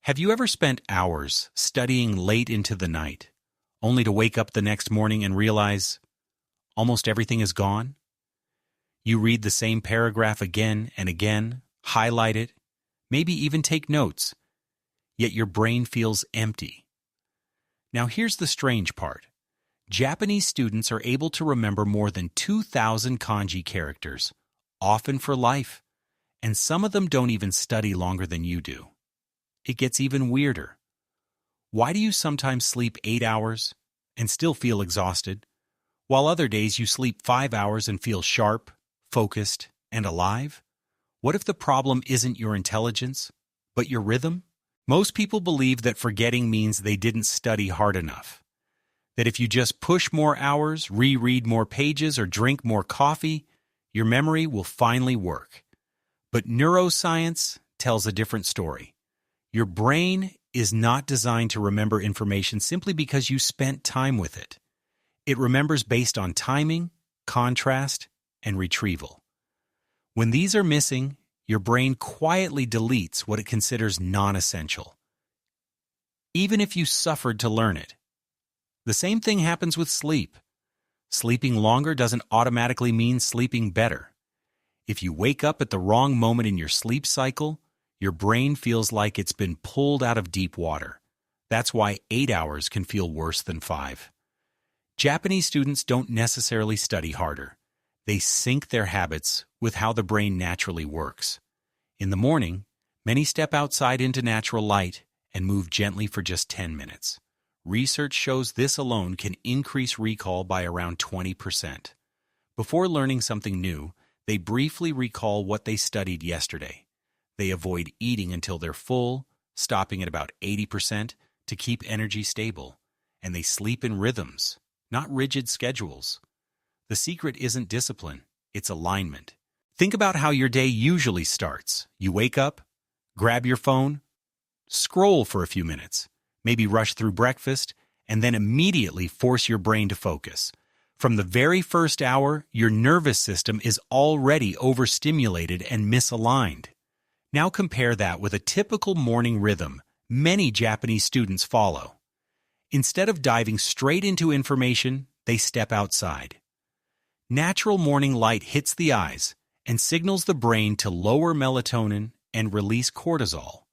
Have you ever spent hours studying late into the night, only to wake up the next morning and realize almost everything is gone? You read the same paragraph again and again, highlight it, maybe even take notes, yet your brain feels empty. Now here's the strange part. Japanese students are able to remember more than 2,000 kanji characters, often for life, and some of them don't even study longer than you do. It gets even weirder. Why do you sometimes sleep 8 hours and still feel exhausted, while other days you sleep 5 hours and feel sharp, focused, and alive? What if the problem isn't your intelligence, but your rhythm? Most people believe that forgetting means they didn't study hard enough. That if you just push more hours, reread more pages, or drink more coffee, your memory will finally work. But neuroscience tells a different story. Your brain is not designed to remember information simply because you spent time with it. It remembers based on timing, contrast, and retrieval. When these are missing, your brain quietly deletes what it considers non-essential, even if you suffered to learn it. The same thing happens with sleep. Sleeping longer doesn't automatically mean sleeping better. If you wake up at the wrong moment in your sleep cycle, your brain feels like it's been pulled out of deep water. That's why 8 hours can feel worse than 5. Japanese students don't necessarily study harder. They sync their habits with how the brain naturally works. In the morning, many step outside into natural light and move gently for just 10 minutes. Research shows this alone can increase recall by around 20%. Before learning something new, they briefly recall what they studied yesterday. They avoid eating until they're full, stopping at about 80% to keep energy stable. And they sleep in rhythms, not rigid schedules. The secret isn't discipline, it's alignment. Think about how your day usually starts. You wake up, grab your phone, scroll for a few minutes, maybe rush through breakfast, and then immediately force your brain to focus. From the very first hour, your nervous system is already overstimulated and misaligned. Now compare that with a typical morning rhythm many Japanese students follow. Instead of diving straight into information, they step outside. Natural morning light hits the eyes and signals the brain to lower melatonin and release cortisol,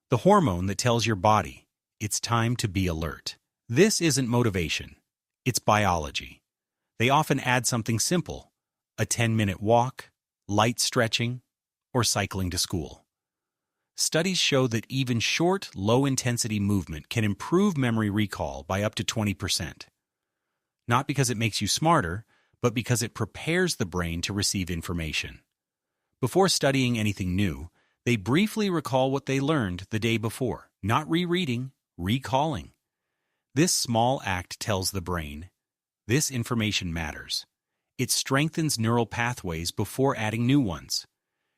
the hormone that tells your body it's time to be alert. This isn't motivation, it's biology. They often add something simple, a 10-minute walk, light stretching, or cycling to school. Studies show that even short, low-intensity movement can improve memory recall by up to 20%. Not because it makes you smarter, but because it prepares the brain to receive information. Before studying anything new, they briefly recall what they learned the day before, not rereading, recalling. This small act tells the brain, this information matters. It strengthens neural pathways before adding new ones.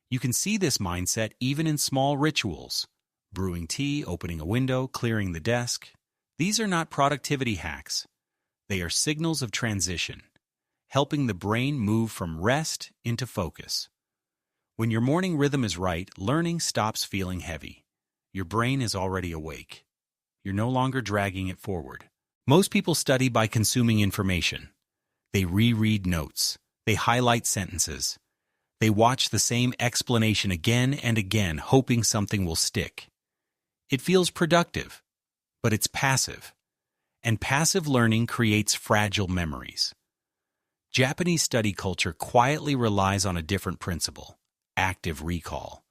You can see this mindset even in small rituals. Brewing tea, opening a window, clearing the desk. These are not productivity hacks. They are signals of transition, helping the brain move from rest into focus. When your morning rhythm is right, learning stops feeling heavy. Your brain is already awake. You're no longer dragging it forward. Most people study by consuming information. They reread notes. They highlight sentences. They watch the same explanation again and again, hoping something will stick. It feels productive, but it's passive. And passive learning creates fragile memories. Japanese study culture quietly relies on a different principle, active recall.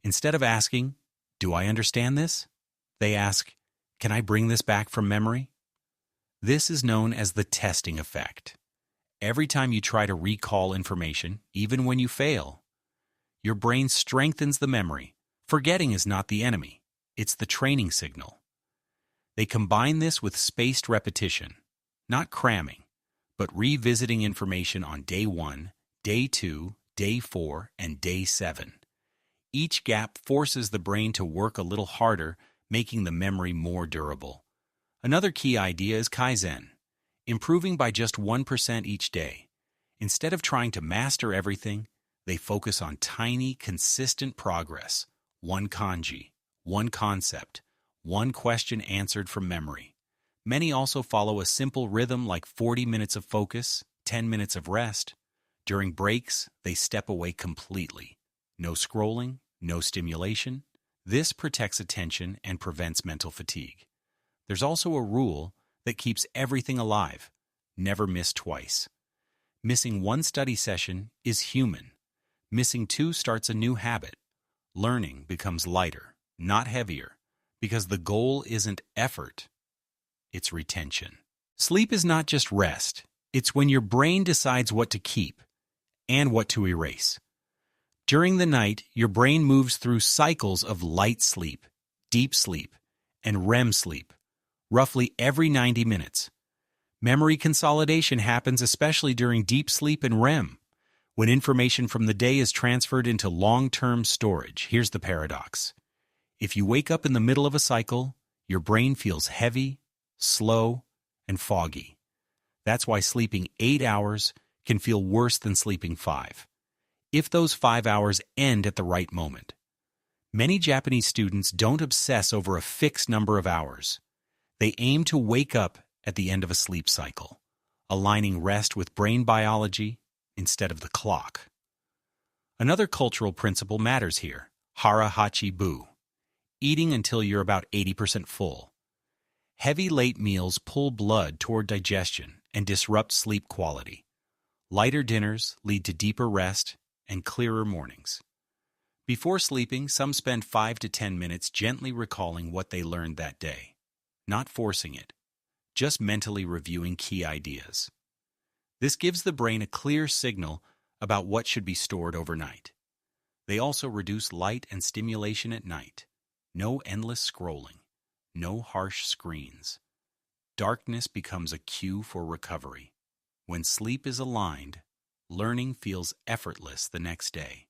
Instead of asking, "Do I understand this?" they ask, "Can I bring this back from memory?" This is known as the testing effect. Every time you try to recall information, even when you fail, your brain strengthens the memory. Forgetting is not the enemy, it's the training signal. They combine this with spaced repetition, not cramming, but revisiting information on day 1, day 2, day 4, and day 7. Each gap forces the brain to work a little harder, making the memory more durable. Another key idea is Kaizen, improving by just 1% each day. Instead of trying to master everything, they focus on tiny, consistent progress. 1 kanji, one concept, one question answered from memory. Many also follow a simple rhythm like 40 minutes of focus, 10 minutes of rest. During breaks, they step away completely. No scrolling, no stimulation. This protects attention and prevents mental fatigue. There's also a rule that keeps everything alive. Never miss twice. Missing one study session is human. Missing two starts a new habit. Learning becomes lighter, not heavier, because the goal isn't effort, it's retention. Sleep is not just rest. It's when your brain decides what to keep and what to erase. During the night, your brain moves through cycles of light sleep, deep sleep, and REM sleep, roughly every 90 minutes. Memory consolidation happens especially during deep sleep and REM, when information from the day is transferred into long-term storage. Here's the paradox. If you wake up in the middle of a cycle, your brain feels heavy, slow, and foggy. That's why sleeping 8 hours can feel worse than sleeping 5, if those 5 hours end at the right moment. Many Japanese students don't obsess over a fixed number of hours. They aim to wake up at the end of a sleep cycle, aligning rest with brain biology instead of the clock. Another cultural principle matters here: hara hachi bu, eating until you're about 80% full. Heavy late meals pull blood toward digestion and disrupt sleep quality. Lighter dinners lead to deeper rest and clearer mornings. Before sleeping, some spend 5 to 10 minutes gently recalling what they learned that day, not forcing it, just mentally reviewing key ideas. This gives the brain a clear signal about what should be stored overnight. They also reduce light and stimulation at night. No endless scrolling. No harsh screens. Darkness becomes a cue for recovery. When sleep is aligned, learning feels effortless the next day.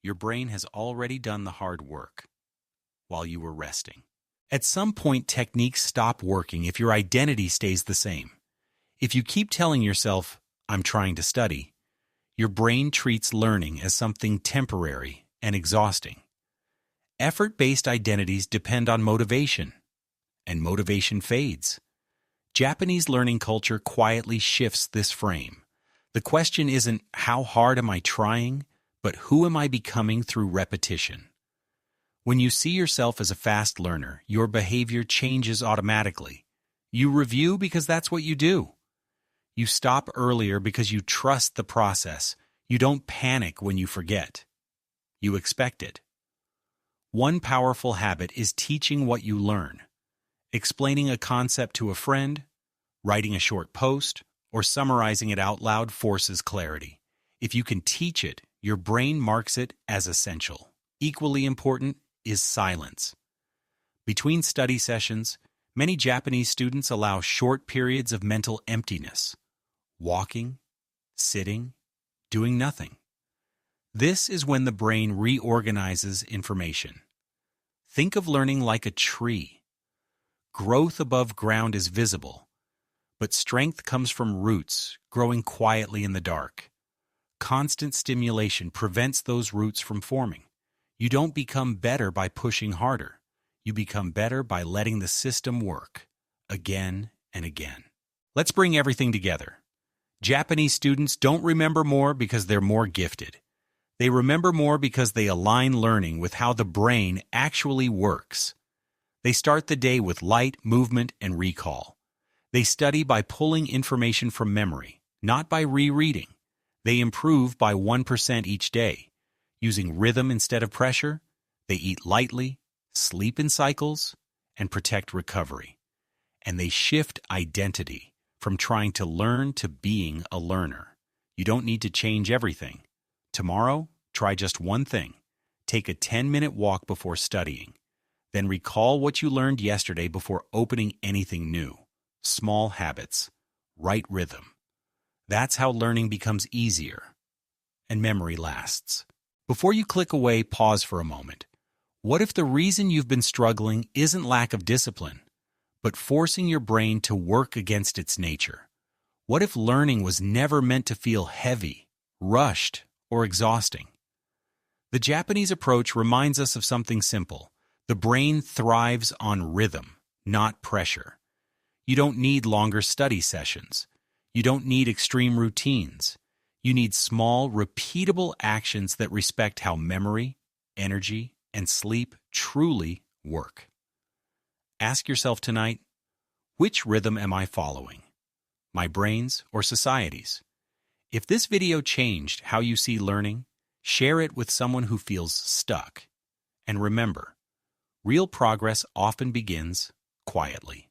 Your brain has already done the hard work while you were resting. At some point, techniques stop working if your identity stays the same. If you keep telling yourself, "I'm trying to study," your brain treats learning as something temporary and exhausting. Effort-based identities depend on motivation, and motivation fades. Japanese learning culture quietly shifts this frame. The question isn't, how hard am I trying, but who am I becoming through repetition? When you see yourself as a fast learner, your behavior changes automatically. You review because that's what you do. You stop earlier because you trust the process. You don't panic when you forget. You expect it. One powerful habit is teaching what you learn. Explaining a concept to a friend, writing a short post, or summarizing it out loud forces clarity. If you can teach it, your brain marks it as essential. Equally important is silence. Between study sessions, many Japanese students allow short periods of mental emptiness, walking, sitting, doing nothing. This is when the brain reorganizes information. Think of learning like a tree. Growth above ground is visible, but strength comes from roots growing quietly in the dark. Constant stimulation prevents those roots from forming. You don't become better by pushing harder. You become better by letting the system work, again and again. Let's bring everything together. Japanese students don't remember more because they're more gifted. They remember more because they align learning with how the brain actually works. They start the day with light, movement, and recall. They study by pulling information from memory, not by rereading. They improve by 1% each day. Using rhythm instead of pressure, they eat lightly, sleep in cycles, and protect recovery. And they shift identity from trying to learn to being a learner. You don't need to change everything. Tomorrow, try just one thing. Take a 10-minute walk before studying. Then recall what you learned yesterday before opening anything new. Small habits, right rhythm. That's how learning becomes easier, and memory lasts. Before you click away, pause for a moment. What if the reason you've been struggling isn't lack of discipline, but forcing your brain to work against its nature? What if learning was never meant to feel heavy, rushed, or exhausting? The Japanese approach reminds us of something simple. The brain thrives on rhythm, not pressure. You don't need longer study sessions. You don't need extreme routines. You need small, repeatable actions that respect how memory, energy, and sleep truly work. Ask yourself tonight, which rhythm am I following? My brain's or society's? If this video changed how you see learning, share it with someone who feels stuck. And remember, real progress often begins quietly.